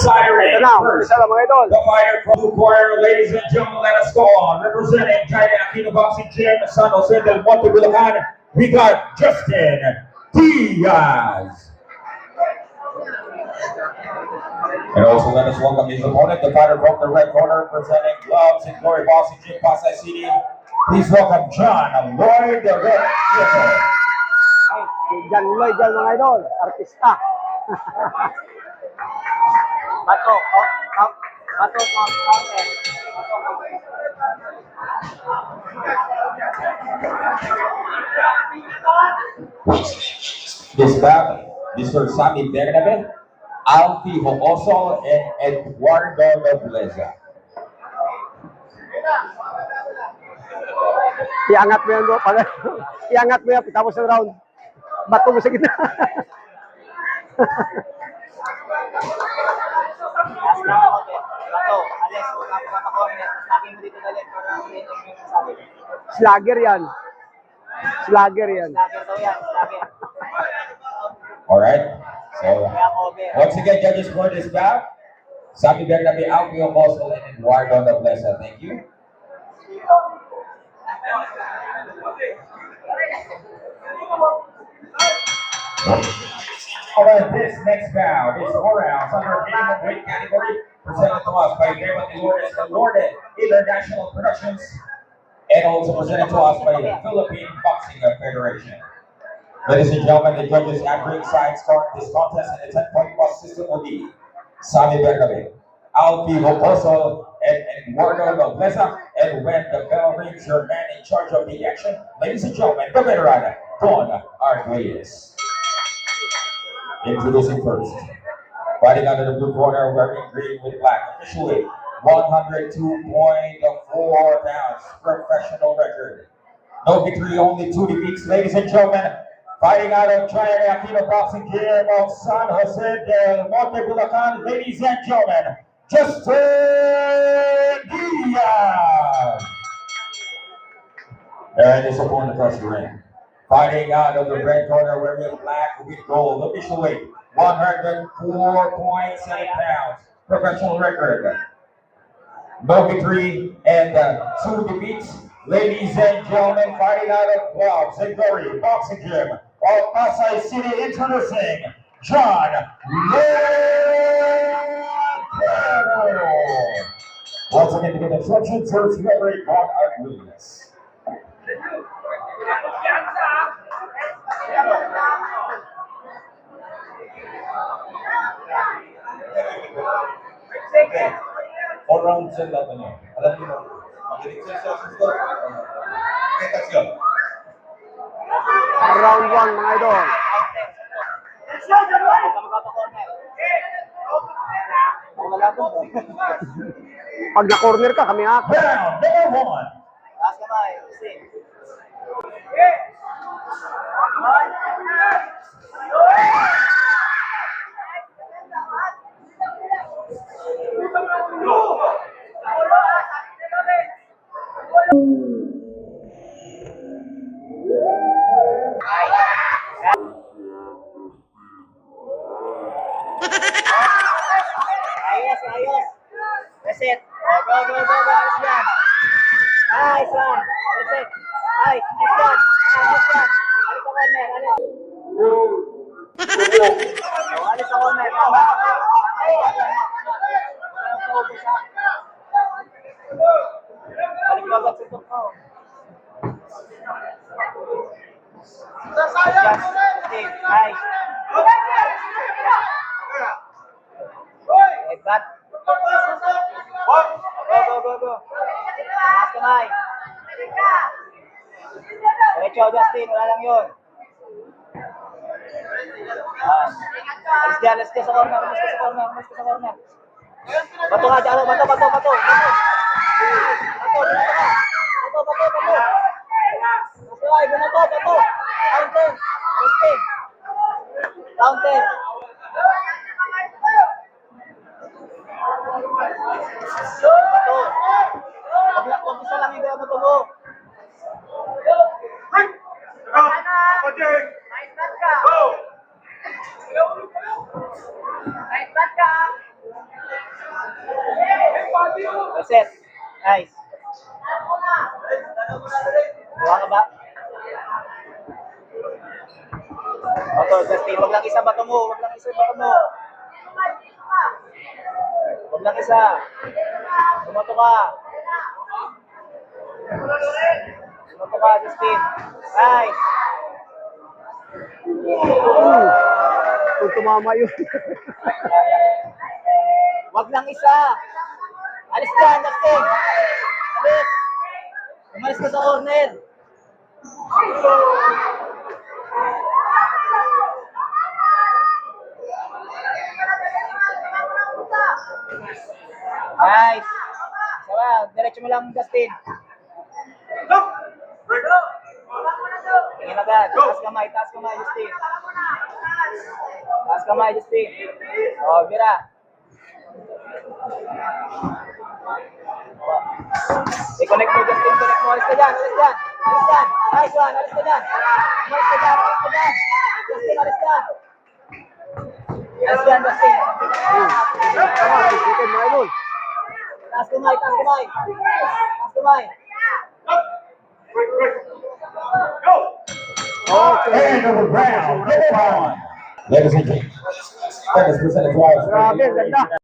Ito na, isa lang mga idol. The fighter from the corner, ladies and gentlemen, let us go on. Representing China Aquino Boxing Gym, San Jose del Monte, Bulacan, we got Justin Diaz. And also let us welcome his opponent, the fighter from the red corner, representing Gloves and Glory Boxing Gym, Pasay City. Please welcome John Lloyd, the red corner. John Lloyd yan mga idol, artista. Bato, bato, counter. This bout, Mr. Sammy Bernabe, Alfie Hooso, and Eduardo Nobleza. Iangat mo yan bro, iangat mo yan, tapos ng round. Bato mo sa gitna. Slugger yan. Slugger yan. Alright, so once again, judges for this bout, Sammy Bernabe, Alfie Hooso, and Eduardo Nobleza. Thank you. Alright, this next bout is 4 rounds under minimum weight category, presented to us by David Lourdes and Lourdes International Productions, and also presented to us by the Philippine Boxing Federation. Ladies and gentlemen, the judges at ringside scoring this contest in the 10-point plus system will be Sammy Bernabe, Alfie Hooso, and Eduardo Nobleza. And when the bell rings, your man in charge of the action, ladies and gentlemen, the veteran, Don Arguelles. Introducing first, fighting under the blue corner, wearing green with black, officially 102.4 pounds, professional record. No victory, only 2 defeats, ladies and gentlemen. Fighting out of China Aquino Boxing Gym of San Jose del Monte, Bulacan, ladies and gentlemen, Justin Diaz. And his opponent across the ring. Fighting out of the red corner, wearing black with gold, official weight 104.7 pounds, professional record. No victory and 2 defeats. Ladies and gentlemen, fighting out of Gloves and Glory Boxing Gym of Pasay City, introducing John Lloyd. Once again, to get instructions, first referee Don Arguelles. All rounds and lahat nyo. Alam nyo, magaling sa susunod. Okay, let's go. Round 1 mga idol. Pag na-corner ka, kami ako. Round number 1. Ayos. Reset. Go. Ayos yan. Nice one. Reset. Nice one. Ayos yan. Alis sa corner. Alis sa corner. Tama. Balik babat sa tukao. Nice. Hebat. Go. Mas kamay. Diretso, Justin. Wala lang yun. Alis dyan sa corner. Bato ka dyan. Bato. Bato. Counter. Huwag isa lang yung bato mo. Nice bat ka. Reset. Nice. Buha ka ba? Oto, Justin, wag lang isa bato mo. Wag lang isa bato mo. Wag lang isa. Bumato ka. Bumato ka, Justin. Nice. Kung tumama yun. Wag lang isa. Alis dyan, Justin. Alis. Umalis ka sa corner. Nice. Sawa, diretso mo lang, Justin. Tingin agad. Taas kamay, Justin. Taas kamay, Justin. O, Bira. I-connect mo, Justin. Connect mo. Alis ka dyan. Nice one. Alis ka dyan. Justin, alis dyan. Alis dyan, Justin. Tama, sisikin mga idol. Taas kamay. Okay. And over round number 1. Ladies and gentlemen, that is presented to us by Grabe, ganda.